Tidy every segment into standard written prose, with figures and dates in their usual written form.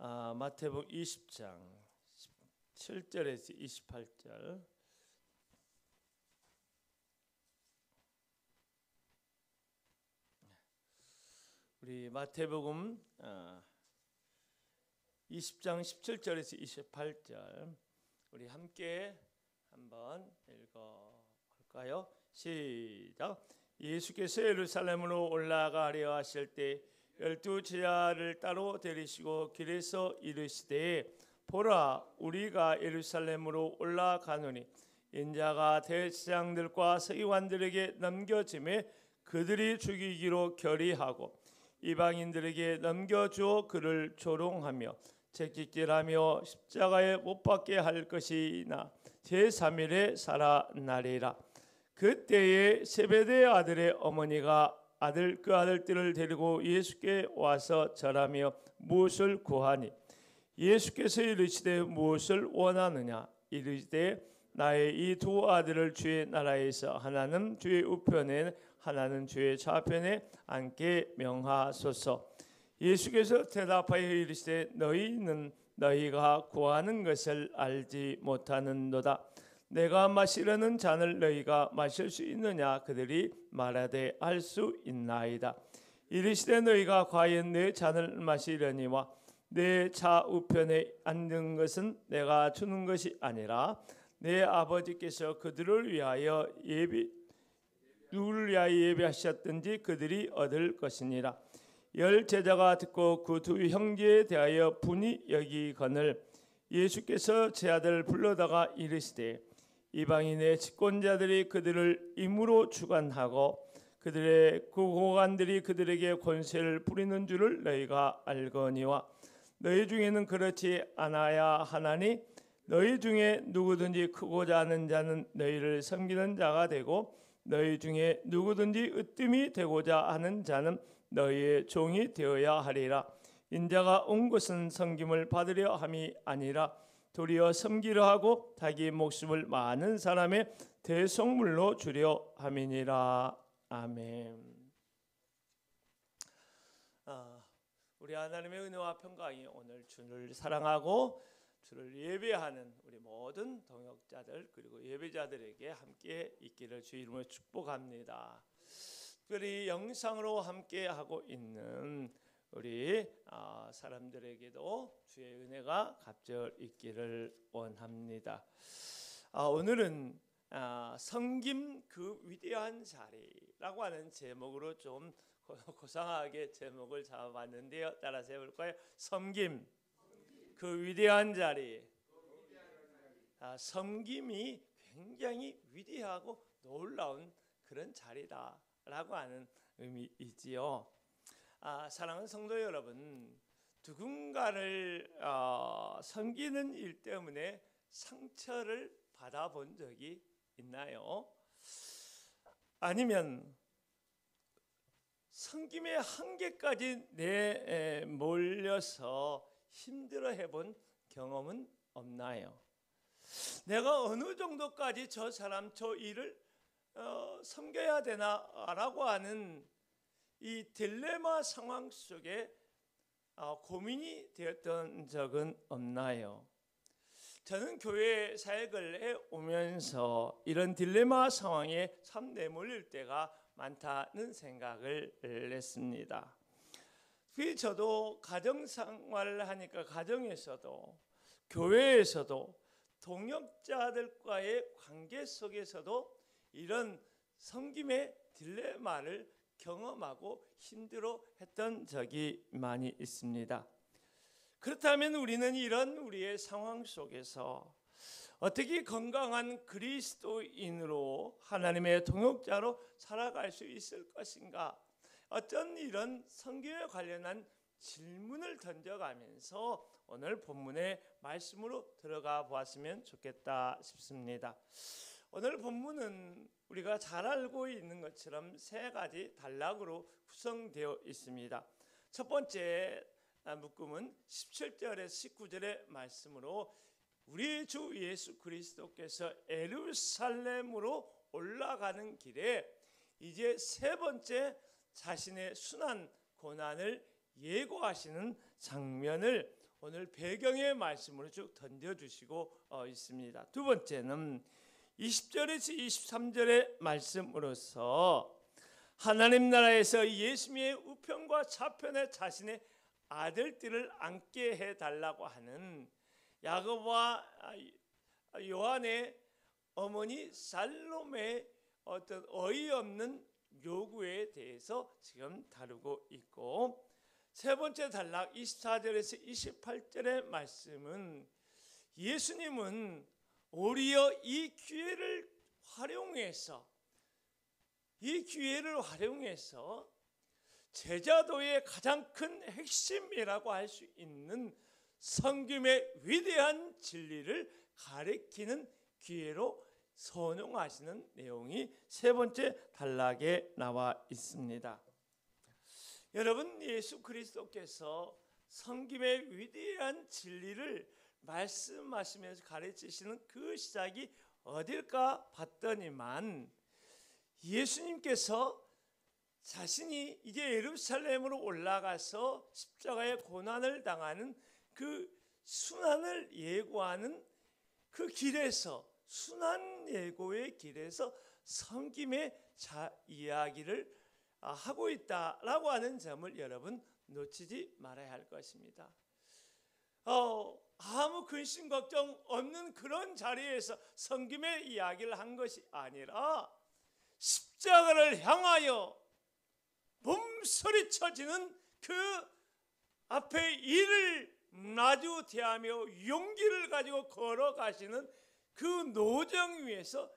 마태복음 20장 17절에서 28절. 우리 마태복음 20장 17절에서 28절 우리 함께 한번 읽어볼까요? 시작. 예수께서 예루살렘으로 올라가려 하실 때 12 제자를 따로 데리시고 길에서 이르시되 보라, 우리가 예루살렘으로 올라가노니 인자가 대제사장들과 서기관들에게 넘겨짐에 그들이 죽이기로 결의하고 이방인들에게 넘겨주어 그를 조롱하며 채찍질하며 십자가에 못 박게 할 것이나 제3일에 살아나리라. 그때에 세베대의 아들의 어머니가 그 아들들을 데리고 예수께 와서 절하며 무엇을 구하니 예수께서 이르시되 무엇을 원하느냐. 이르시되 나의 이 두 아들을 주의 나라에서 하나는 주의 우편에 하나는 주의 좌편에 앉게 명하소서. 예수께서 대답하여 이르시되 너희는 너희가 구하는 것을 알지 못하는도다. 내가 마시려는 잔을 너희가 마실 수 있느냐. 그들이 말하되 알 수 있나이다. 이르시되 너희가 과연 내 잔을 마시려니와 내 좌우편에 앉는 것은 내가 주는 것이 아니라 내 아버지께서 그들을 위하여 누구를 위하여 예비하셨든지 그들이 얻을 것이니라. 10 제자가 듣고 그 두 형제에 대하여 분이 여기거늘 예수께서 제 아들을 불러다가 이르시되 이방인의 집권자들이 그들을 임으로 주관하고 그들의 고관들이 그들에게 권세를 부리는 줄을 너희가 알거니와 너희 중에는 그렇지 않아야 하나니 너희 중에 누구든지 크고자 하는 자는 너희를 섬기는 자가 되고 너희 중에 누구든지 으뜸이 되고자 하는 자는 너희의 종이 되어야 하리라. 인자가 온 것은 섬김을 받으려 함이 아니라 도리어 섬기려 하고 자기 목숨을 많은 사람의 대속물로 주려 함이니라. 아멘. 우리 하나님의 은혜와 평강이 오늘 주를 사랑하고 주를 예배하는 우리 모든 동역자들 그리고 예배자들에게 함께 있기를 주 이름으로 축복합니다. 특별히 영상으로 함께 하고 있는 우리 사람들에게도 주의 은혜가 갑절 있기를 원합니다. 오늘은 섬김 그 위대한 자리라고 하는 제목으로 좀 고상하게 제목을 잡아봤는데요. 따라서 해볼까요? 섬김 그 위대한 자리. 섬김이 굉장히 위대하고 놀라운 그런 자리다라고 하는 의미이지요. 사랑하는 성도 여러분, 누군가를 섬기는 일 때문에 상처를 받아본 적이 있나요? 아니면 섬김의 한계까지 몰려서 힘들어 해본 경험은 없나요? 내가 어느 정도까지 저 사람 저 일을 섬겨야 되나라고 하는 이 딜레마 상황 속에 고민이 되었던 적은 없나요? 저는 교회 사역을 해오면서 이런 딜레마 상황에 참 내몰릴 때가 많다는 생각을 했습니다. 저도 가정생활을 하니까 가정에서도 교회에서도 동역자들과의 관계 속에서도 이런 섬김의 딜레마를 경험하고 힘들어 했던 적이 많이 있습니다. 그렇다면 우리는 이런 우리의 상황 속에서 어떻게 건강한 그리스도인으로 하나님의 동역자로 살아갈 수 있을 것인가? 어떤 이런 성경에 관련한 질문을 던져가면서 오늘 본문의 말씀으로 들어가 보았으면 좋겠다 싶습니다. 오늘 본문은 우리가 잘 알고 있는 것처럼 세 가지 단락으로 구성되어 있습니다. 첫 번째 묶음은 17절에서 19절의 말씀으로 우리 주 예수 그리스도께서 예루살렘으로 올라가는 길에 이제 세 번째 자신의 순환 고난을 예고하시는 장면을 오늘 배경의 말씀으로 쭉 던져주시고 있습니다. 두 번째는 20절에서 23절의 말씀으로서 하나님 나라에서 예수님의 우편과 좌편에 자신의 아들들을 앉게 해달라고 하는 야고보와 요한의 어머니 살로메의 어떤 어이없는 요구에 대해서 지금 다루고 있고, 세 번째 단락 24절에서 28절의 말씀은 예수님은 오히려 이 기회를 활용해서 제자도의 가장 큰 핵심이라고 할 수 있는 성김의 위대한 진리를 가리키는 기회로 선용하시는 내용이 세 번째 단락에 나와 있습니다. 여러분, 예수 그리스도께서 성김의 위대한 진리를 말씀하시면서 가르치시는 그 시작이 어딜까 봤더니만 예수님께서 자신이 이제 예루살렘으로 올라가서 십자가의 고난을 당하는 그 순환을 예고하는 그 길에서, 순환 예고의 길에서 성김의 이야기를 하고 있다라고 하는 점을 여러분 놓치지 말아야 할 것입니다. 아무 근심 걱정 없는 그런 자리에서 성김의 이야기를 한 것이 아니라 십자가를 향하여 몸서리쳐지는 그 앞에 이를 마주 대하며 용기를 가지고 걸어가시는 그 노정 위에서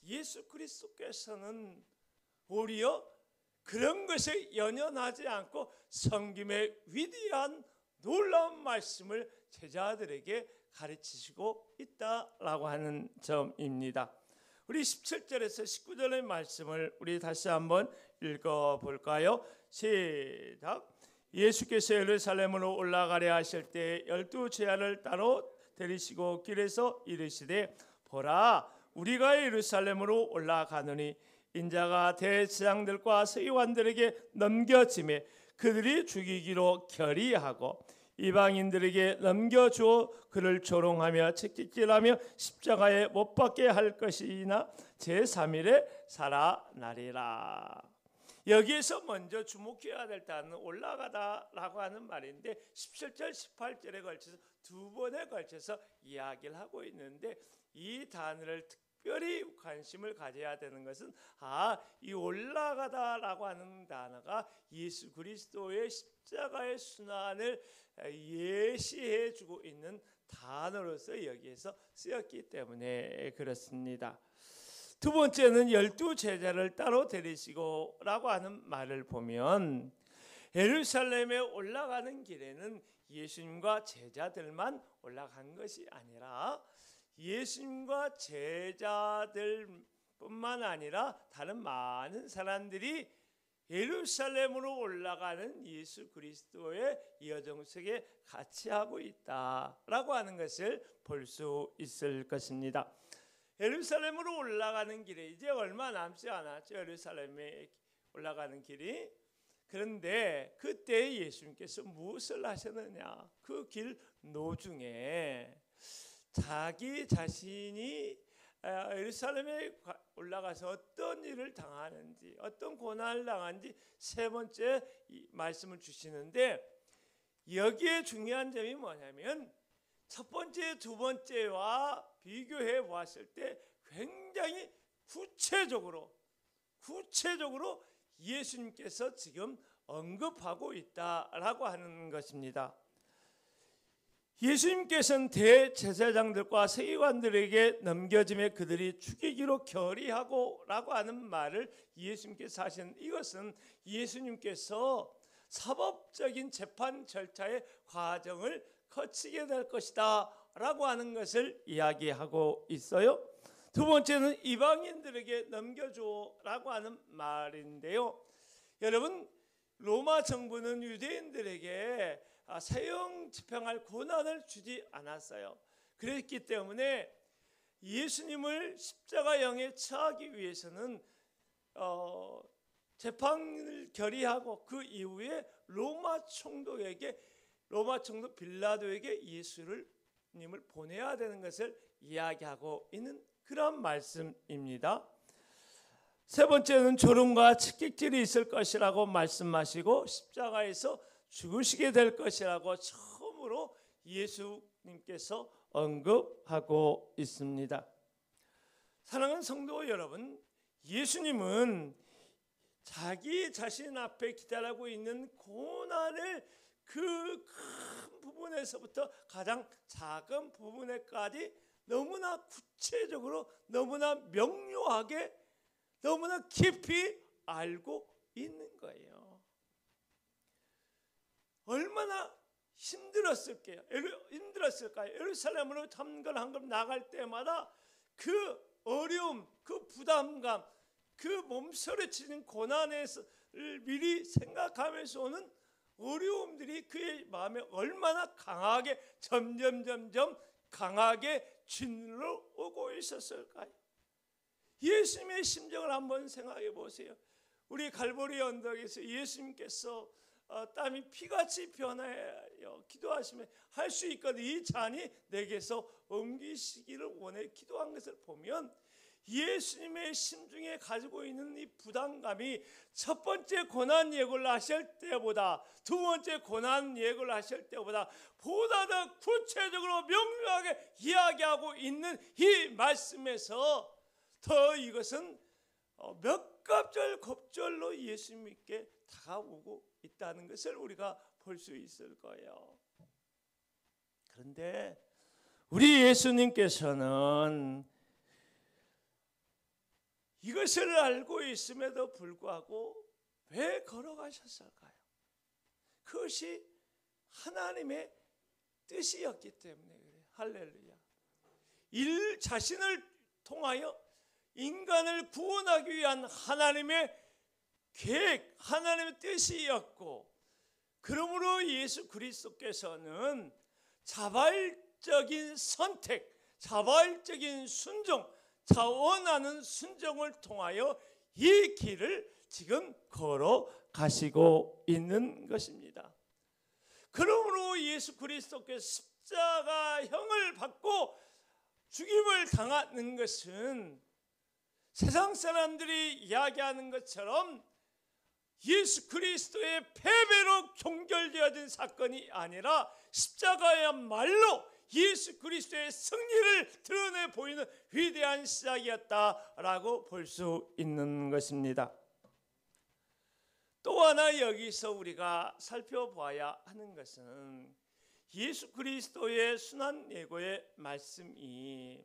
예수 그리스도께서는 오히려 그런 것에 연연하지 않고 성김의 위대한 놀라운 말씀을 제자들에게 가르치시고 있다라고 하는 점입니다. 우리 17절에서 19절의 말씀을 우리 다시 한번 읽어볼까요? 시작. 예수께서 예루살렘으로 올라가려 하실 때 12 제자를 따로 데리시고 길에서 이르시되 보라, 우리가 예루살렘으로 올라가노니 인자가 대제사장들과 서기관들에게 넘겨짐에 그들이 죽이기로 결의하고 이방인들에게 넘겨주어 그를 조롱하며 채찍질하며 십자가에 못 박게 할 것이나 제3일에 살아나리라. 여기에서 먼저 주목해야 될 단어는 올라가다라고 하는 말인데 17절 18절에 걸쳐서 두 번에 걸쳐서 이야기를 하고 있는데, 이 단어를 특별히 관심을 가져야 되는 것은 이 올라가다라고 하는 단어가 예수 그리스도의 십자가의 순환을 예시해 주고 있는 단어로서 여기에서 쓰였기 때문에 그렇습니다. 두 번째는 12 제자를 따로 데리시고 라고 하는 말을 보면 예루살렘에 올라가는 길에는 예수님과 제자들만 올라간 것이 아니라 예수님과 제자들뿐만 아니라 다른 많은 사람들이 예루살렘으로 올라가는 예수 그리스도의 여정 속에 같이 하고 있다라고 하는 것을 볼 수 있을 것입니다. 예루살렘으로 올라가는 길에 이제 얼마 남지 않았죠. 예루살렘에 올라가는 길이. 그런데 그때 예수님께서 무엇을 하셨느냐? 그 길 노중에 자기 자신이 예루살렘에 올라가서 어떤 일을 당하는지, 어떤 고난을 당하는지 세 번째 말씀을 주시는데, 여기에 중요한 점이 뭐냐면 첫 번째, 두 번째와 비교해 보았을 때 굉장히 구체적으로 예수님께서 지금 언급하고 있다라고 하는 것입니다. 예수님께서는 대제사장들과 서기관들에게 넘겨짐에 그들이 죽이기로 결의하고 라고 하는 말을 예수님께서 하신, 이것은 예수님께서 사법적인 재판 절차의 과정을 거치게 될 것이다 라고 하는 것을 이야기하고 있어요. 두 번째는 이방인들에게 넘겨줘 라고 하는 말인데요, 여러분, 로마 정부는 유대인들에게 사형 집행할 권한을 주지 않았어요. 그랬기 때문에 예수님을 십자가형에 처하기 위해서는 재판을 결의하고 그 이후에 로마 총독에게 로마 총독 빌라도에게 예수님을 보내야 되는 것을 이야기하고 있는 그런 말씀입니다. 세 번째는 졸음과 측객질이 있을 것이라고 말씀하시고 십자가에서 죽으시게 될 것이라고 처음으로 예수님께서 언급하고 있습니다. 사랑하는 성도 여러분, 예수님은 자기 자신 앞에 기다리고 있는 고난을 그 큰 부분에서부터 가장 작은 부분에까지 너무나 구체적으로, 너무나 명료하게, 너무나 깊이 알고 있는 거예요. 얼마나 힘들었을까요? 예루살렘으로 한 걸 나갈 때마다 그 어려움, 그 부담감, 그 몸서리치는 고난을 미리 생각하면서 오는 어려움들이 그의 마음에 얼마나 강하게 점점 강하게 짓눌러 오고 있었을까요? 예수님의 심정을 한번 생각해 보세요. 우리 갈보리 언덕에서 예수님께서 땀이 피같이 변하여 기도하시면 할 수 있거든 이 잔이 내게서 옮기시기를 원해 기도한 것을 보면 예수님의 심중에 가지고 있는 이 부담감이 첫 번째 고난 예고를 하실 때보다, 두 번째 고난 예고를 하실 때보다 보다 더 구체적으로 명료하게 이야기하고 있는 이 말씀에서 더 이것은 몇 갑절곱절로 예수님께 다가오고 있다는 것을 우리가 볼 수 있을 거예요. 그런데 우리 예수님께서는 이것을 알고 있음에도 불구하고 왜 걸어가셨을까요? 그것이 하나님의 뜻이었기 때문에 그래요. 할렐루야. 자신을 통하여 인간을 구원하기 위한 하나님의 계획, 하나님의 뜻이었고, 그러므로 예수 그리스도께서는 자발적인 선택, 자발적인 순종, 원하는 순종을 통하여 이 길을 지금 걸어가시고 있는 것입니다. 그러므로 예수 그리스도께서 십자가형을 받고 죽임을 당하는 것은 세상 사람들이 이야기하는 것처럼 예수 그리스도의 패배로 종결되어진 사건이 아니라 십자가야말로 예수 그리스도의 승리를 드러내 보이는 위대한 시작이었다라고 볼 수 있는 것입니다. 또 하나 여기서 우리가 살펴봐야 하는 것은 예수 그리스도의 순환 예고의 말씀이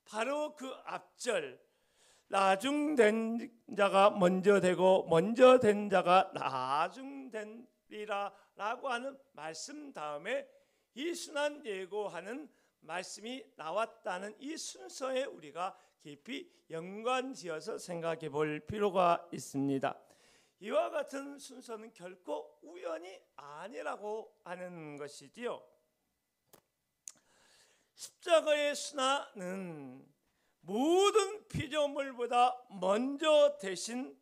바로 그 앞절 나중된 자가 먼저 되고 먼저 된 자가 나중되리라 라고 하는 말씀 다음에 이 순환 예고하는 말씀이 나왔다는 이 순서에 우리가 깊이 연관지어서 생각해 볼 필요가 있습니다. 이와 같은 순서는 결코 우연이 아니라고 하는 것이지요. 십자가의 순환은 모든 피조물보다 먼저 되신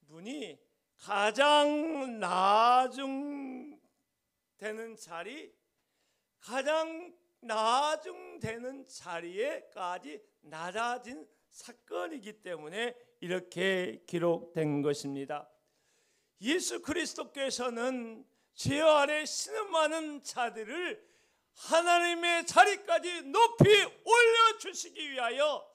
분이 가장 나중되는 자리, 가장 나중되는 자리에까지 낮아진 사건이기 때문에 이렇게 기록된 것입니다. 예수 그리스도께서는 죄 아래 신음하는 자들을 하나님의 자리까지 높이 올려주시기 위하여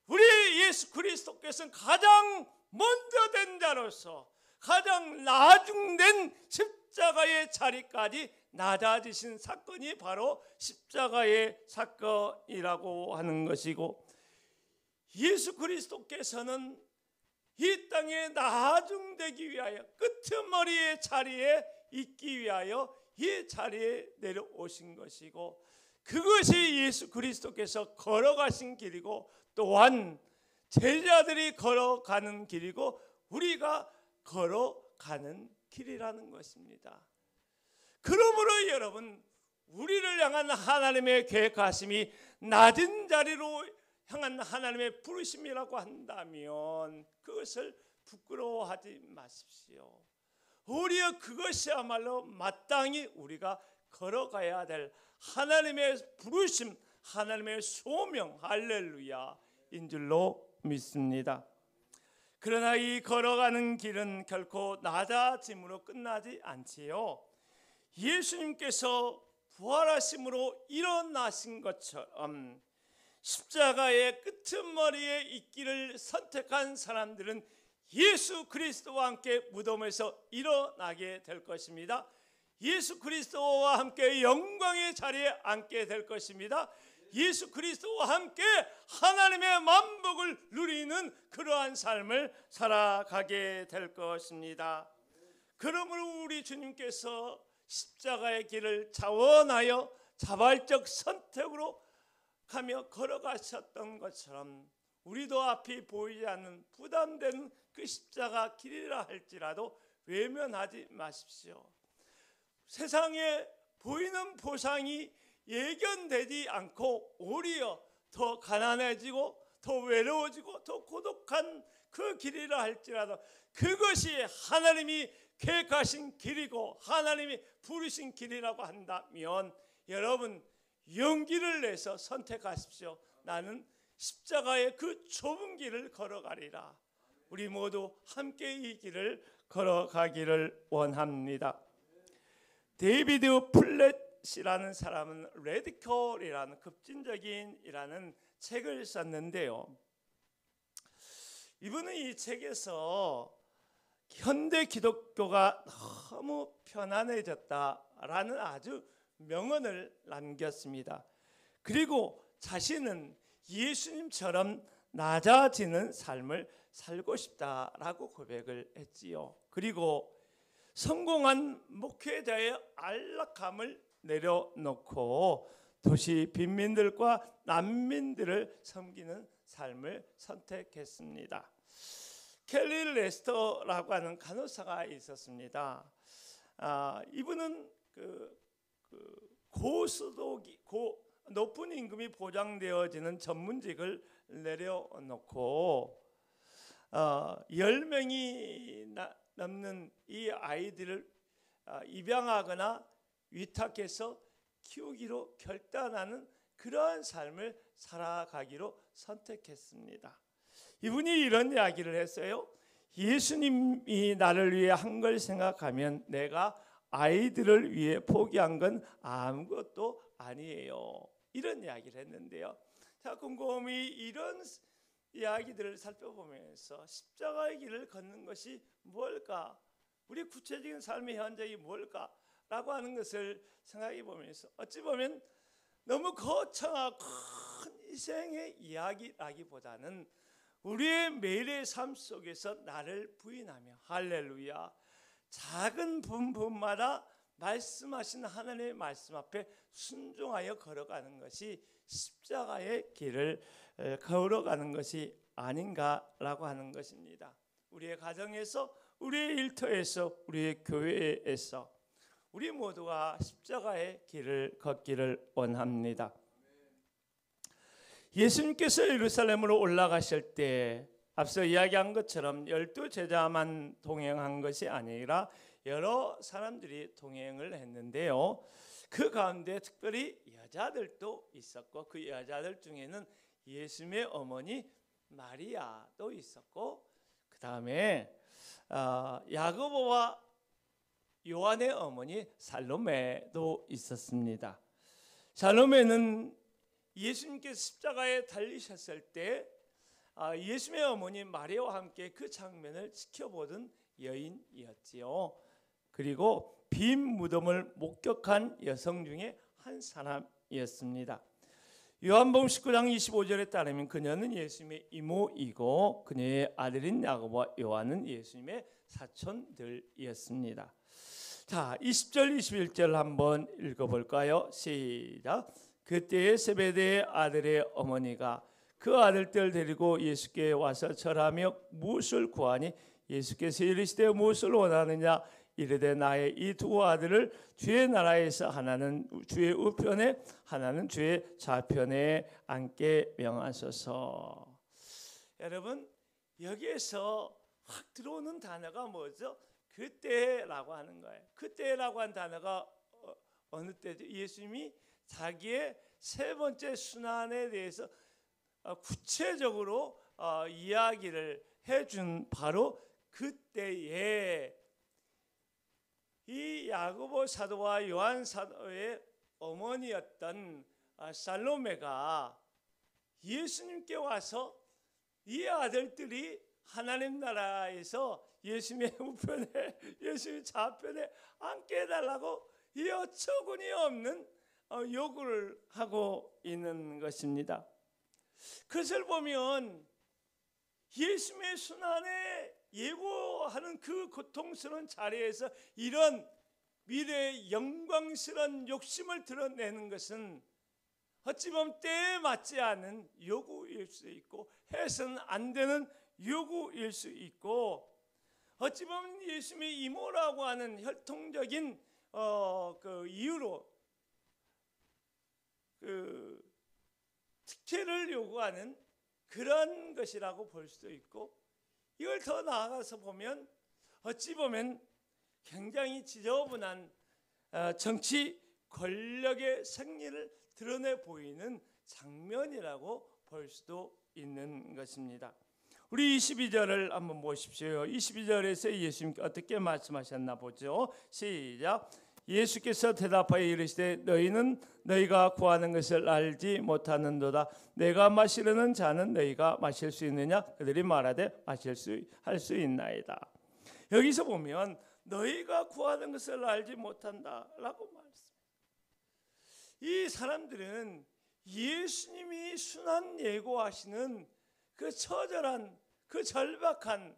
우리 예수 그리스도께서는 가장 먼저 된 자로서 가장 나중된 십자가의 자리까지 낮아지신 사건이 바로 십자가의 사건이라고 하는 것이고, 예수 그리스도께서는 이 땅에 나중되기 위하여 끄트머리의 자리에 있기 위하여 이 자리에 내려오신 것이고, 그것이 예수 그리스도께서 걸어가신 길이고 또한 제자들이 걸어가는 길이고 우리가 걸어가는 길이라는 것입니다. 그러므로 여러분, 우리를 향한 하나님의 계획하심이 낮은 자리로 향한 하나님의 부르심이라고 한다면 그것을 부끄러워하지 마십시오. 오히려 그것이야말로 마땅히 우리가 걸어가야 될 하나님의 부르심, 하나님의 소명, 할렐루야인 줄로 믿습니다. 그러나 이 걸어가는 길은 결코 낮아짐으로 끝나지 않지요. 예수님께서 부활하심으로 일어나신 것처럼 십자가의 끄트머리에 있기를 선택한 사람들은 예수 그리스도와 함께 무덤에서 일어나게 될 것입니다. 예수 그리스도와 함께 영광의 자리에 앉게 될 것입니다. 예수 그리스도와 함께 하나님의 만복을 누리는 그러한 삶을 살아가게 될 것입니다. 그러므로 우리 주님께서 십자가의 길을 자원하여 자발적 선택으로 가며 걸어가셨던 것처럼 우리도 앞이 보이지 않는 부담되는 그 십자가 길이라 할지라도 외면하지 마십시오. 세상에 보이는 보상이 예견되지 않고 오히려 더 가난해지고 더 외로워지고 더 고독한 그 길이라 할지라도 그것이 하나님이 계획하신 길이고 하나님이 부르신 길이라고 한다면 여러분 용기를 내서 선택하십시오. 나는 십자가의 그 좁은 길을 걸어가리라. 우리 모두 함께 이 길을 걸어가기를 원합니다. 데이비드 플랫이라는 사람은 레디컬이라는 급진적인이라는 책을 썼는데요. 이분은 이 책에서 현대 기독교가 너무 편안해졌다라는 아주 명언을 남겼습니다. 그리고 자신은 예수님처럼 낮아지는 삶을 살고 싶다라고 고백을 했지요. 그리고 성공한 목회자의 안락함을 내려놓고 도시 빈민들과 난민들을 섬기는 삶을 선택했습니다. 켈리 레스터라고 하는 간호사가 있었습니다. 이분은 높은 임금이 보장되어지는 전문직을 내려놓고 10명이 넘는 이 아이들을 입양하거나 위탁해서 키우기로 결단하는 그러한 삶을 살아가기로 선택했습니다. 이분이 이런 이야기를 했어요. 예수님이 나를 위해 한 걸 생각하면 내가 아이들을 위해 포기한 건 아무것도 아니에요. 이런 이야기를 했는데요. 자, 곰곰이 이런 이야기들을 살펴보면서 십자가의 길을 걷는 것이 뭘까? 우리 구체적인 삶의 현장이 뭘까라고 하는 것을 생각해 보면서 어찌 보면 너무 거창하고 큰 희생의 이야기라기보다는 우리의 매일의 삶 속에서 나를 부인하며 할렐루야 작은 분마다 말씀하신 하나님의 말씀 앞에 순종하여 걸어가는 것이 십자가의 길을 걸어가는 것이 아닌가라고 하는 것입니다. 우리의 가정에서, 우리의 일터에서, 우리의 교회에서 우리 모두가 십자가의 길을 걷기를 원합니다. 예수님께서 예루살렘으로 올라가실 때 앞서 이야기한 것처럼 12제자만 동행한 것이 아니라 여러 사람들이 동행을 했는데요. 그 가운데 특별히 여자들도 있었고 그 여자들 중에는 예수님의 어머니 마리아도 있었고 그 다음에 야고보와 요한의 어머니 살로메도 있었습니다. 살로메는 예수님께서 십자가에 달리셨을 때 예수님의 어머니 마리아와 함께 그 장면을 지켜보던 여인이었지요. 그리고 빈 무덤을 목격한 여성 중에 한 사람이었습니다. 요한복음 19장 25절에 따르면 그녀는 예수님의 이모이고 그녀의 아들인 야고보와 요한은 예수님의 사촌들이었습니다. 자, 20절 21절 한번 읽어볼까요? 시작. 그때의 세베대의 아들의 어머니가 그 아들들 데리고 예수께 와서 절하며 무엇을 구하니 예수께서 이르시되 무엇을 원하느냐 이르되 나의 이 두 아들을 주의 나라에서 하나는 주의 우편에 하나는 주의 좌편에 앉게 명하소서. 여러분 여기에서 확 들어오는 단어가 뭐죠? 그때라고 하는 거예요. 그때라고 한 단어가 어느 때죠? 예수님이 자기의 세 번째 순환에 대해서 구체적으로 이야기를 해준 바로 그때에 이 야고보 사도와 요한 사도의 어머니였던 살로메가 예수님께 와서 이 아들들이 하나님 나라에서 예수님의 우편에 예수님 좌편에 앉게 해달라고 이 어처구니 없는 요구를 하고 있는 것입니다. 그것을 보면 예수님의 순환에 예고하는 그 고통스러운 자리에서 이런 미래의 영광스러운 욕심을 드러내는 것은 어찌 보면 때에 맞지 않은 요구일 수 있고 해서는 안 되는 요구일 수 있고 어찌 보면 예수님의 이모라고 하는 혈통적인 그 이유로 그 특혜를 요구하는 그런 것이라고 볼 수도 있고 이걸 더 나아가서 보면 어찌 보면 굉장히 지저분한 정치 권력의 승리를 드러내 보이는 장면이라고 볼 수도 있는 것입니다. 우리 22절을 한번 보십시오. 22절에서 예수님께 어떻게 말씀하셨나 보죠. 시작. 예수께서 대답하여 이르시되 너희는 너희가 구하는 것을 알지 못하는도다. 내가 마시려는 잔은 너희가 마실 수 있느냐? 그들이 말하되 할 수 있나이다. 여기서 보면 너희가 구하는 것을 알지 못한다라고 말했습니다. 이 사람들은 예수님이 순환 예고하시는 그 처절한 그 절박한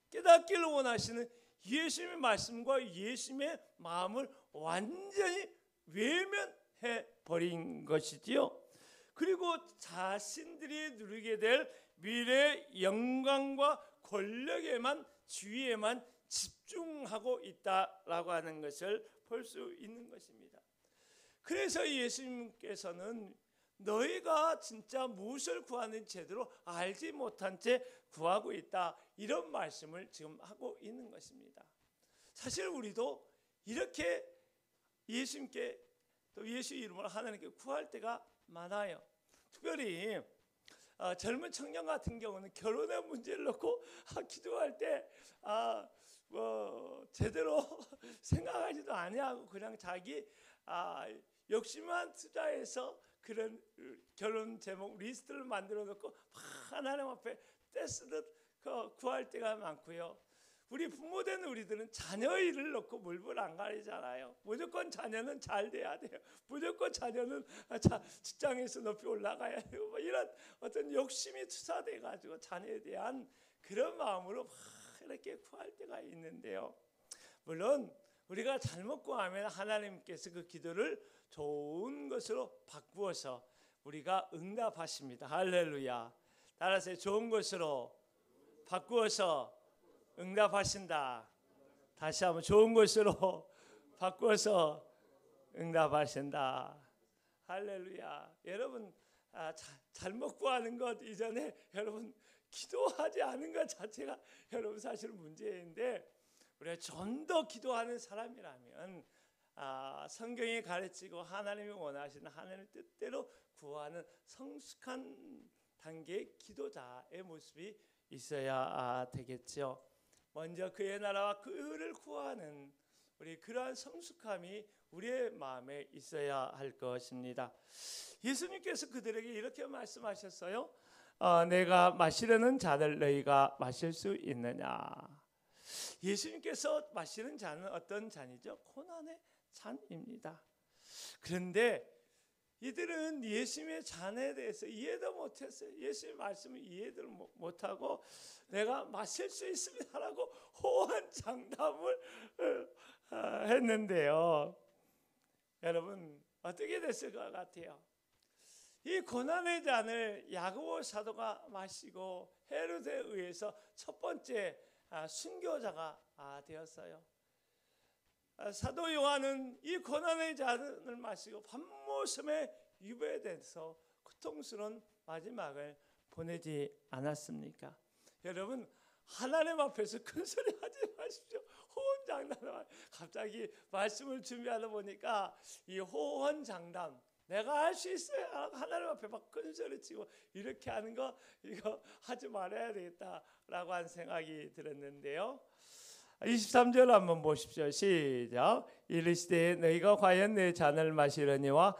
깨닫기를 원하시는 예수님의 말씀과 예수님의 마음을 완전히 외면해 버린 것이지요. 그리고 자신들이 누리게 될 미래의 영광과 권력에만 주의에만 집중하고 있다라고 하는 것을 볼 수 있는 것입니다. 그래서 예수님께서는 너희가 진짜 무엇을 구하는지 제대로 알지 못한 채 구하고 있다 이런 말씀을 지금 하고 있는 것입니다. 사실 우리도 이렇게 예수님께 또 예수 이름으로 하나님께 구할 때가 많아요. 특별히 젊은 청년 같은 경우는 결혼의 문제를 놓고 기도할 때 제대로 생각하지도 아니하고 그냥 자기 욕심만 투자해서 그런 결혼 제목 리스트를 만들어 놓고 하나님 앞에 떼쓰듯 구할 때가 많고요. 우리 부모된 우리들은 자녀 일을 놓고 물불 안 가리잖아요. 무조건 자녀는 잘 돼야 돼요. 무조건 자녀는 직장에서 높이 올라가야 되고 이런 어떤 욕심이 투사돼 가지고 자녀에 대한 그런 마음으로 이렇게 구할 때가 있는데요. 물론 우리가 잘못 구하면 하나님께서 그 기도를 좋은 것으로 바꾸어서 우리가 응답하십니다. 할렐루야. 따라서 좋은 것으로 바꾸어서 응답하신다. 다시 한번 좋은 것으로 바꾸어서 응답하신다. 할렐루야. 여러분 잘못 구하는 것 이전에 여러분 기도하지 않은 것 자체가 여러분 사실 문제인데 우리가 좀 더 기도하는 사람이라면 성경이 가르치고 하나님이 원하시는 하나님의 뜻대로 구하는 성숙한 단계의 기도자의 모습이 있어야 되겠죠. 먼저 그의 나라와 그를 구하는 우리 그러한 성숙함이 우리의 마음에 있어야 할 것입니다. 예수님께서 그들에게 이렇게 말씀하셨어요. 내가 마시려는 잔을 너희가 마실 수 있느냐. 예수님께서 마시는 잔은 어떤 잔이죠? 고난의 잔입니다. 그런데 이들은 예수님의 잔에 대해서 이해도 못했어요. 예수님의 말씀을 이해를 못하고 내가 마실 수 있습니다라고 호언장담을 했는데요. 여러분 어떻게 됐을 것 같아요? 이 고난의 잔을 야고보 사도가 마시고 헤롯에 의해서 첫 번째 순교자가 되었어요. 사도 요한은 이 고난의 잔을 마시고 밤모섬에 유배돼서 고통스러운 마지막을 보내지 않았습니까? 여러분 하나님 앞에서 큰소리 하지 마십시오. 호언장담, 갑자기 말씀을 준비하다 보니까 이 호언장담, 내가 할 수 있어요. 하나님 앞에 막 큰 소리 치고 이렇게 하는 거, 이거 하지 말아야 되겠다라고 한 생각이 들었는데요. 23절 한번 보십시오. 시작. 이르시되 너희가 과연 내 잔을 마시려니와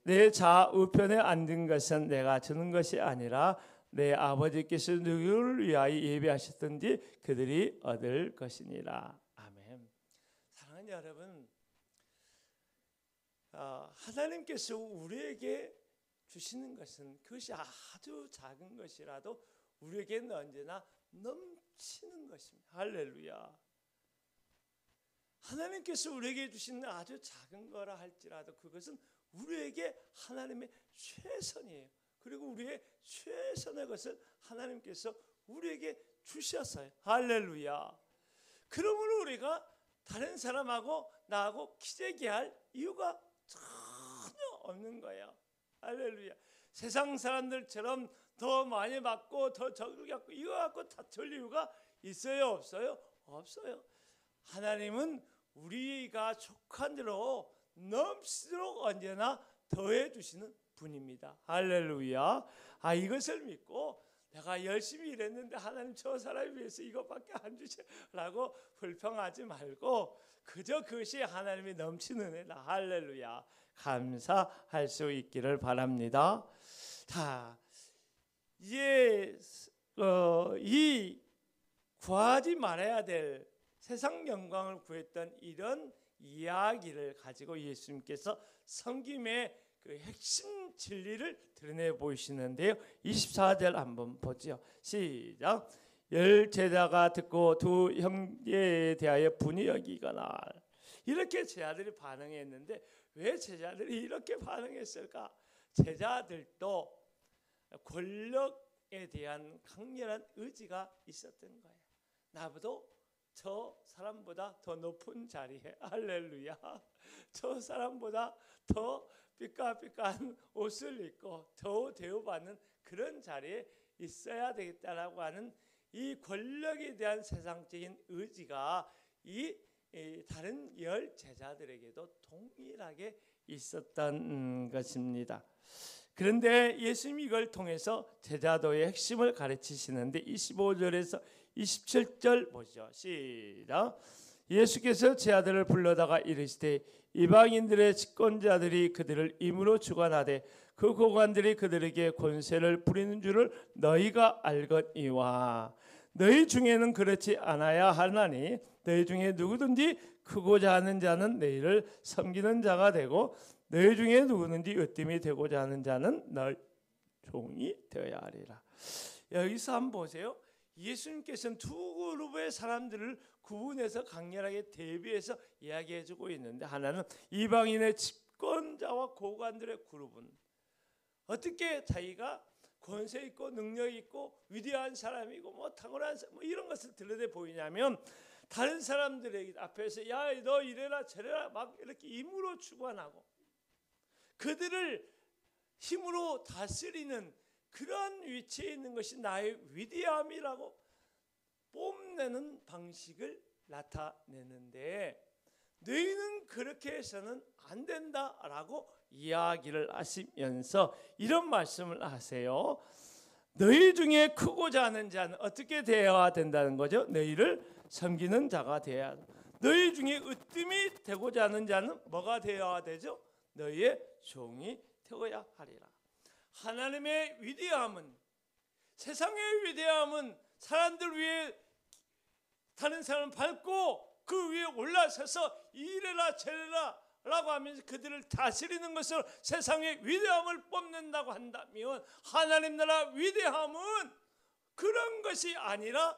내 좌우편에 앉은 것은 내가 주는 것이 아니라 내 아버지께서 누구를 위하여 예비하셨든지 그들이 얻을 것이니라. 아멘. 사랑하는 여러분, 하나님께서 우리에게 주시는 것은 그것이 아주 작은 것이라도 우리에게는 언제나 넘치는 것입니다. 할렐루야. 하나님께서 우리에게 주시는 아주 작은 거라 할지라도 그것은 우리에게 하나님의 최선이에요. 그리고 우리의 최선의 것을 하나님께서 우리에게 주셨어요. 할렐루야. 그러므로 우리가 다른 사람하고 나하고 기재기할 이유가 전혀 없는 거예요. 할렐루야. 세상 사람들처럼 더 많이 받고 더 적을 갖고 이거 갖고 다툴 이유가 있어요? 없어요? 없어요. 하나님은 우리가 족한 대로 넘치도록 언제나 더해 주시는 분입니다. 할렐루야. 이것을 믿고 내가 열심히 일했는데 하나님 저 사람을 위해서 이것밖에 안 주시라고 불평하지 말고 그저 그것이 하나님이 넘치는 은혜다. 할렐루야. 감사할 수 있기를 바랍니다. 자, 이제 이 구하지 말아야 될 세상 영광을 구했던 이런 이야기를 가지고 예수님께서 섬김의 그 핵심 진리를 드러내 보이시는데요. 24절 한번 보죠. 시작. 열 제자가 듣고 두 형제에 대하여 분이 여기거나. 이렇게 제자들이 반응했는데 왜 제자들이 이렇게 반응했을까? 제자들도 권력에 대한 강렬한 의지가 있었던 거예요. 나보다 저 사람보다 더 높은 자리에, 할렐루야, 저 사람보다 더 삐까삐까한 옷을 입고 더 대우받는 그런 자리에 있어야 되겠다라고 하는 이 권력에 대한 세상적인 의지가 이 다른 열 제자들에게도 동일하게 있었던 것입니다. 그런데 예수님이 이걸 통해서 제자도의 핵심을 가르치시는데 25절에서 27절 보시죠. 시작. 예수께서 제 아들을 불러다가 이르시되 이방인들의 집권자들이 그들을 임으로 주관하되 그 고관들이 그들에게 권세를 부리는 줄을 너희가 알거니와 너희 중에는 그렇지 않아야 하나니 너희 중에 누구든지 크고자 하는 자는 너희를 섬기는 자가 되고 너희 중에 누구든지 으뜸이 되고자 하는 자는 너희 종이 되어야 하리라. 여기서 한번 보세요. 예수님께서는 두 그룹의 사람들을 구분해서 강렬하게 대비해서 이야기해주고 있는데 하나는 이방인의 집권자와 고관들의 그룹은 어떻게 자기가 권세 있고 능력 있고 위대한 사람이고 뭐 탁월한 뭐 이런 것을 드러내 보이냐면 다른 사람들의 앞에서 야 너 이래라 저래라 막 이렇게 임으로 주관하고 그들을 힘으로 다스리는 그런 위치에 있는 것이 나의 위대함이라고 뽐내는 방식을 나타내는데 너희는 그렇게 해서는 안 된다라고 이야기를 하시면서 이런 말씀을 하세요. 너희 중에 크고자 하는 자는 어떻게 되어야 된다는 거죠? 너희를 섬기는 자가 되어야 한다. 너희 중에 으뜸이 되고자 하는 자는 뭐가 되어야 되죠? 너희의 종이 되어야 하리라. 하나님의 위대함은 세상의 위대함은 사람들 위에 다른 사람을 밟고 그 위에 올라서서 이래라 저래라 라고 하면서 그들을 다스리는 것으로 세상의 위대함을 뽐낸다고 한다면 하나님 나라 위대함은 그런 것이 아니라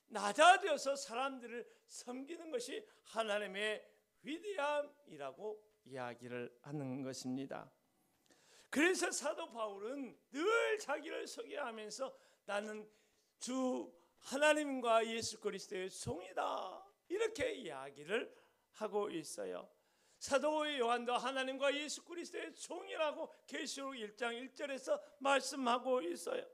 낮아져서 사람들을 섬기는 것이 하나님의 위대함이라고 이야기를 하는 것입니다. 그래서 사도 바울은 늘 자기를 소개하면서 나는 주 하나님과 예수 그리스도의 종이다 이렇게 이야기를 하고 있어요. 사도 요한도 하나님과 예수 그리스도의 종이라고 계시록 1장 1절에서 말씀하고 있어요.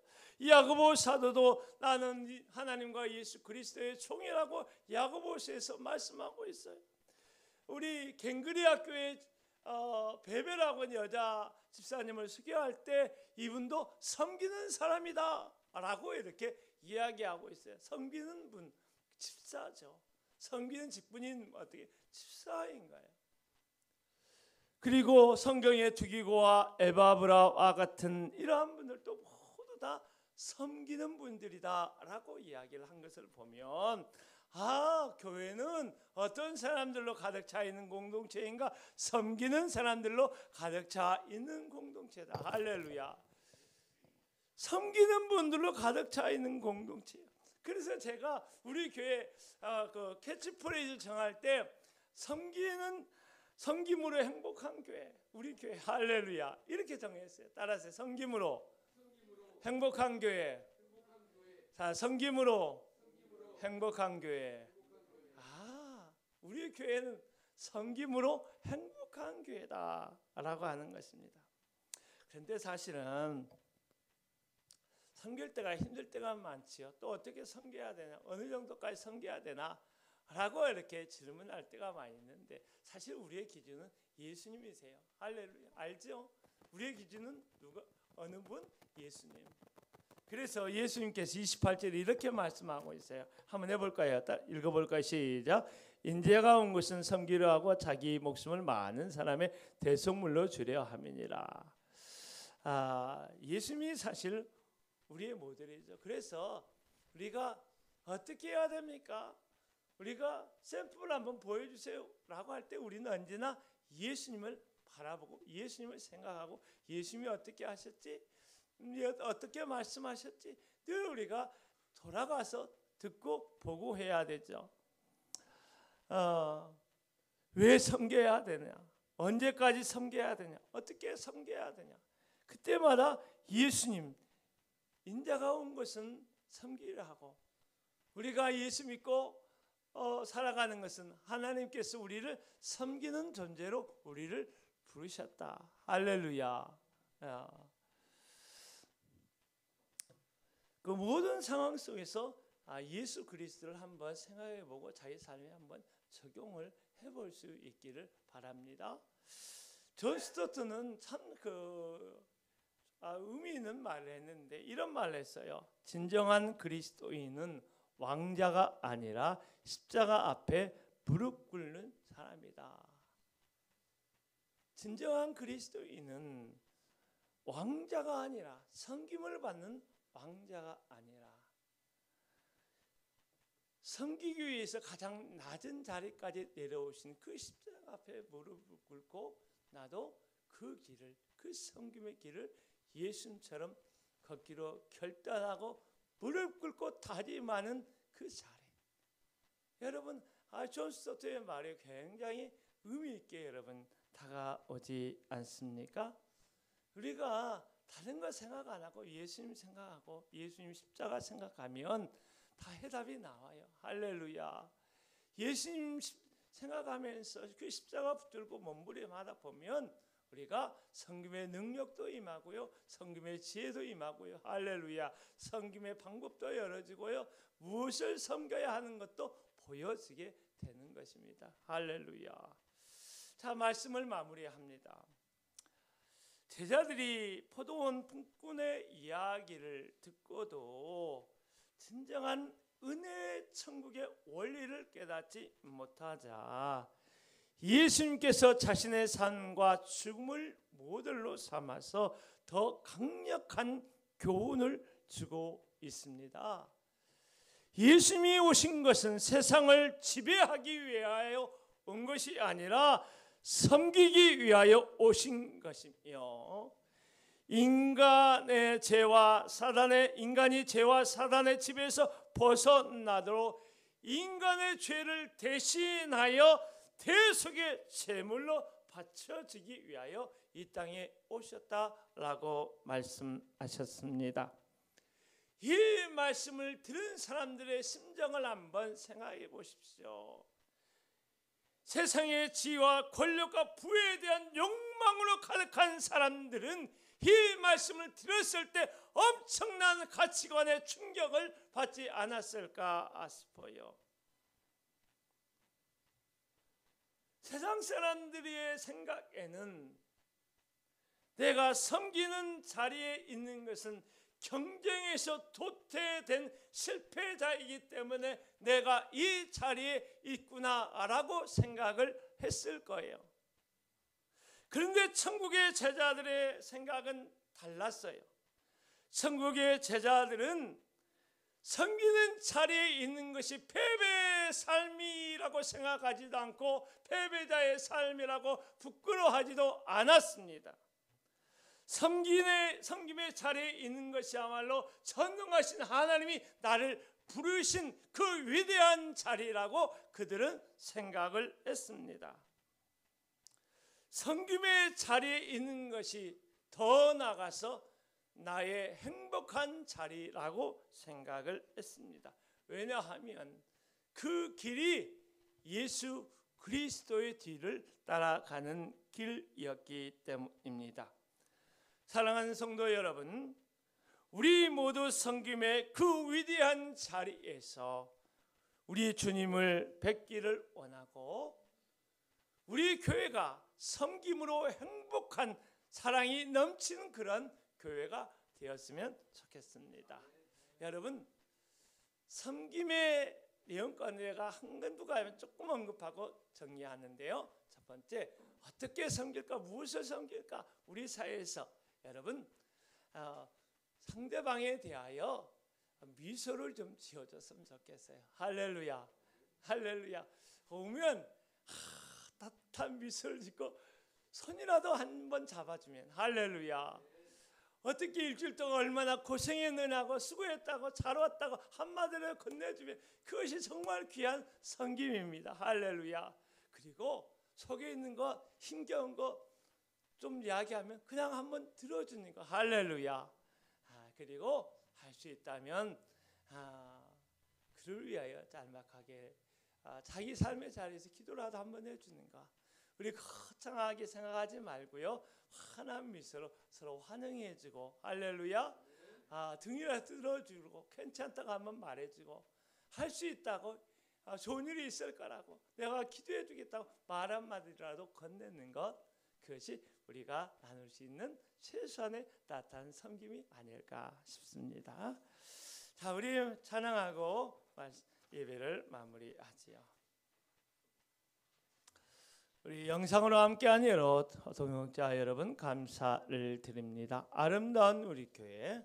야고보 사도도 나는 하나님과 예수 그리스도의 종이라고 야고보서에서 말씀하고 있어요. 우리 갱그리아 교회 베베라고 하는 여자 집사님을 소개할 때 이분도 섬기는 사람이다 라고 이렇게 이야기하고 있어요. 섬기는 분, 집사죠. 섬기는 직분인 어떻게 집사인가요? 그리고 성경의 두기고와 에바브라와 같은 이러한 분들도 모두 다 섬기는 분들이다 라고 이야기를 한 것을 보면, 교회는 어떤 사람들로 가득 차 있는 공동체인가? 섬기는 사람들로 가득 차 있는 공동체다. 할렐루야. 섬기는 분들로 가득 차 있는 공동체예요. 그래서 제가 우리 교회 그 캐치프레이즈 정할 때 섬김으로 행복한 교회, 우리 교회 할렐루야 이렇게 정했어요. 따라서 섬김으로 행복한 교회. 자, 섬김으로 행복한 교회. 우리 교회는 섬김으로 행복한 교회다라고 하는 것입니다. 그런데 사실은 섬길 때가 힘들 때가 많지요. 또 어떻게 섬겨야 되나, 어느 정도까지 섬겨야 되나 라고 이렇게 질문할 때가 많이 있는데, 사실 우리의 기준은 예수님이세요. 할렐루야. 알죠? 우리의 기준은 누가? 어느 분? 예수님. 그래서 예수님께서 28절에 이렇게 말씀하고 있어요. 한번 해볼까요? 읽어볼까요? 시작. 인자가 온 것은 섬기려 하고 자기 목숨을 많은 사람의 대속물로 주려 함이니라. 예수님이 사실 우리의 모델이죠. 그래서 우리가 어떻게 해야 됩니까? 우리가 샘플을 한번 보여주세요 라고 할 때 우리는 언제나 예수님을 바라보고 예수님을 생각하고 예수님이 어떻게 하셨지? 어떻게 말씀하셨지? 늘 우리가 돌아가서 듣고 보고 해야 되죠. 왜 섬겨야 되냐? 언제까지 섬겨야 되냐? 어떻게 섬겨야 되냐? 그때마다 예수님, 인자가 온 것은 섬기려 하고, 우리가 예수 믿고 살아가는 것은 하나님께서 우리를 섬기는 존재로 우리를 부르셨다. 할렐루야. 그 모든 상황 속에서 예수 그리스도를 한번 생각해보고 자기 삶에 한번 적용을 해볼 수 있기를 바랍니다. 존 스토트는 참 의미 있는 말을 했는데 이런 말을 했어요. 진정한 그리스도인은 왕자가 아니라 십자가 앞에 무릎 꿇는 사람이다. 진정한 그리스도인은 왕자가 아니라, 섬김을 받는 왕자가 아니라, 섬기기 위해서 가장 낮은 자리까지 내려오신 그 십자가 앞에 무릎을 꿇고 나도 그 길을, 그 섬김의 길을 예수님처럼 걷기로 결단하고 무릎 꿇고 다짐하는 그 자리. 여러분, 존 스토트의 말이 굉장히 의미 있게 여러분 다가오지 않습니까? 우리가 다른 거 생각 안 하고 예수님 생각하고 예수님 십자가 생각하면 다 해답이 나와요. 할렐루야. 예수님 생각하면서 그 십자가 붙들고 몸부림하다 보면 우리가 섬김의 능력도 임하고요, 섬김의 지혜도 임하고요, 할렐루야. 섬김의 방법도 열어지고요, 무엇을 섬겨야 하는 것도 보여지게 되는 것입니다. 할렐루야. 자, 말씀을 마무리합니다. 제자들이 포도원 품꾼의 이야기를 듣고도 진정한 은혜의 천국의 원리를 깨닫지 못하자 예수님께서 자신의 삶과 죽음을 모델로 삼아서 더 강력한 교훈을 주고 있습니다. 예수님이 오신 것은 세상을 지배하기 위하여 온 것이 아니라 섬기기 위하여 오신 것이며, 인간이 죄와 사단의 지배에서 벗어나도록 인간의 죄를 대신하여 대속의 제물로 바쳐지기 위하여 이 땅에 오셨다라고 말씀하셨습니다. 이 말씀을 들은 사람들의 심정을 한번 생각해 보십시오. 세상의 지위와 권력과 부에 대한 욕망으로 가득한 사람들은 이 말씀을 들었을 때 엄청난 가치관의 충격을 받지 않았을까 싶어요. 세상 사람들의 생각에는 내가 섬기는 자리에 있는 것은 경쟁에서 도태된 실패자이기 때문에 내가 이 자리에 있구나라고 생각을 했을 거예요. 그런데 천국의 제자들의 생각은 달랐어요. 천국의 제자들은 섬기는 자리에 있는 것이 패배의 삶이라고 생각하지도 않고 패배자의 삶이라고 부끄러워하지도 않았습니다. 섬김의 자리에 있는 것이야말로 전능하신 하나님이 나를 부르신 그 위대한 자리라고 그들은 생각을 했습니다. 섬김의 자리에 있는 것이 더 나아가서 나의 행복한 자리라고 생각을 했습니다. 왜냐하면 그 길이 예수 그리스도의 뒤를 따라가는 길이었기 때문입니다. 사랑하는 성도 여러분, 우리 모두 섬김의 그 위대한 자리에서 우리 주님을 뵙기를 원하고 우리 교회가 섬김으로 행복한 사랑이 넘치는 그런 교회가 되었으면 좋겠습니다. 여러분, 섬김의 내용과 내가 한두 가지 조금 언급하고 정리하는데요. 첫 번째, 어떻게 섬길까? 무엇을 섬길까? 우리 사회에서 여러분 상대방에 대하여 미소를 좀 지어줬으면 좋겠어요. 할렐루야, 할렐루야. 오면 따뜻한 미소를 짓고 손이라도 한번 잡아주면 할렐루야. 어떻게 일주일 동안 얼마나 고생했느냐고 수고했다고 잘 왔다고 한마디를 건네주면 그것이 정말 귀한 섬김입니다. 할렐루야. 그리고 속에 있는 거 힘겨운 거 좀 이야기하면 그냥 한번 들어주는 거 할렐루야. 그리고 할 수 있다면 그를 위하여 짤막하게 자기 삶의 자리에서 기도라도 한번 해주는 거. 우리 거창하게 생각하지 말고요, 환한 미소로 서로 환영해주고 할렐루야. 등이라도 들어주고 괜찮다고 한번 말해주고 할 수 있다고 좋은 일이 있을 거라고 내가 기도해 주겠다고 말 한마디라도 건네는 것, 그것이 우리가 나눌 수 있는 최소한의 따뜻한 섬김이 아닐까 싶습니다. 자, 우리 찬양하고 예배를 마무리하지요. 우리 영상으로 함께한 여러 동역자 여러분 감사를 드립니다. 아름다운 우리 교회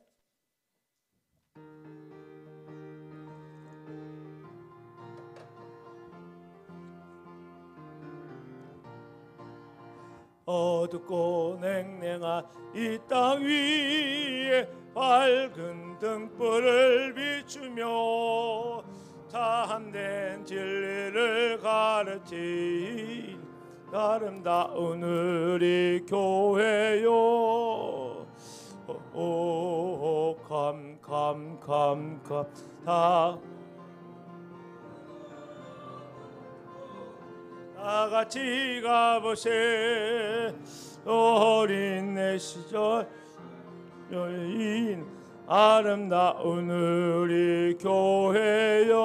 어둡고 냉랭한 이 땅 위에 밝은 등불을 비추며 참된 진리를 가르친 아름다운 우리 교회요. 다 같이 가보세. 어린 내 시절 여인 아름다운 우리 교회요.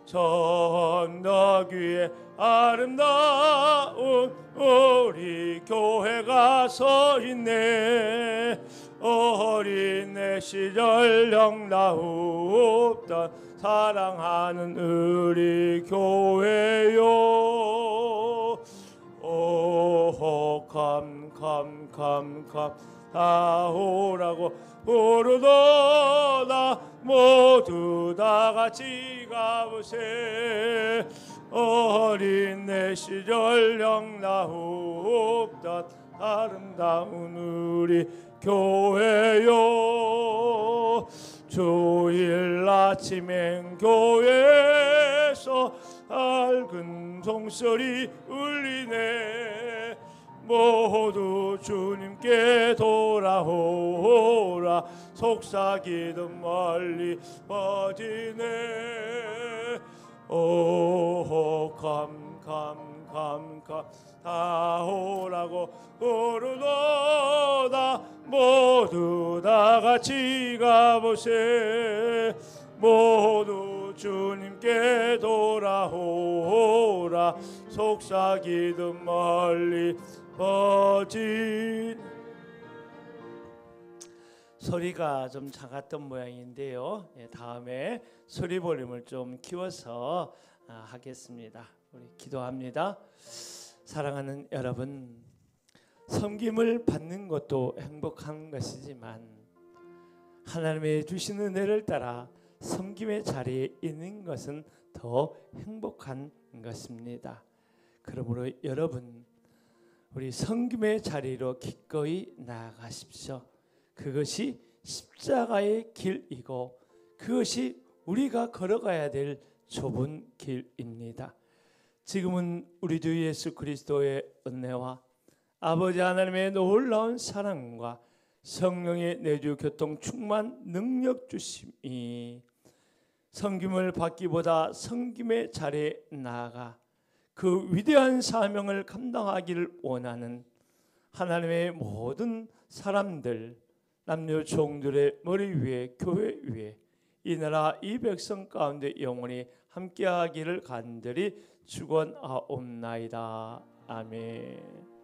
전덕 위에 아름다운 우리 교회가 서 있네. 어린 내 시절 영다없던 사랑하는 우리 교회요. 다 오라고 부르도다 모두 다 같이 가보세. 어린 내 시절 영다없던 아름다운 우리 교회요. 주일 아침엔 교회에서 밝은 종소리 울리네. 모두 주님께 돌아오라. 속삭이던 멀리 퍼지네. 다 오라고 부르노다. 모두 다 같이 가보세. 모두 주님께 돌아오라. 속삭이듯 멀리 퍼진. 소리가 좀 작았던 모양인데요. 다음에 소리 볼륨을 좀 키워서 하겠습니다. 우리 기도합니다. 사랑하는 여러분, 섬김을 받는 것도 행복한 것이지만 하나님의 주신 은혜를 따라 섬김의 자리에 있는 것은 더 행복한 것입니다. 그러므로 여러분, 우리 섬김의 자리로 기꺼이 나아가십시오. 그것이 십자가의 길이고 그것이 우리가 걸어가야 될 좁은 길입니다. 지금은 우리 주 예수 그리스도의 은혜와 아버지 하나님의 놀라운 사랑과 성령의 내주 교통 충만 능력 주심이 섬김을 받기보다 섬김의 자리에 나아가 그 위대한 사명을 감당하기를 원하는 하나님의 모든 사람들, 남녀 종들의 머리 위에, 교회 위에, 이 나라 이 백성 가운데 영원히 함께하기를 간절히 축원하옵나이다. 아멘.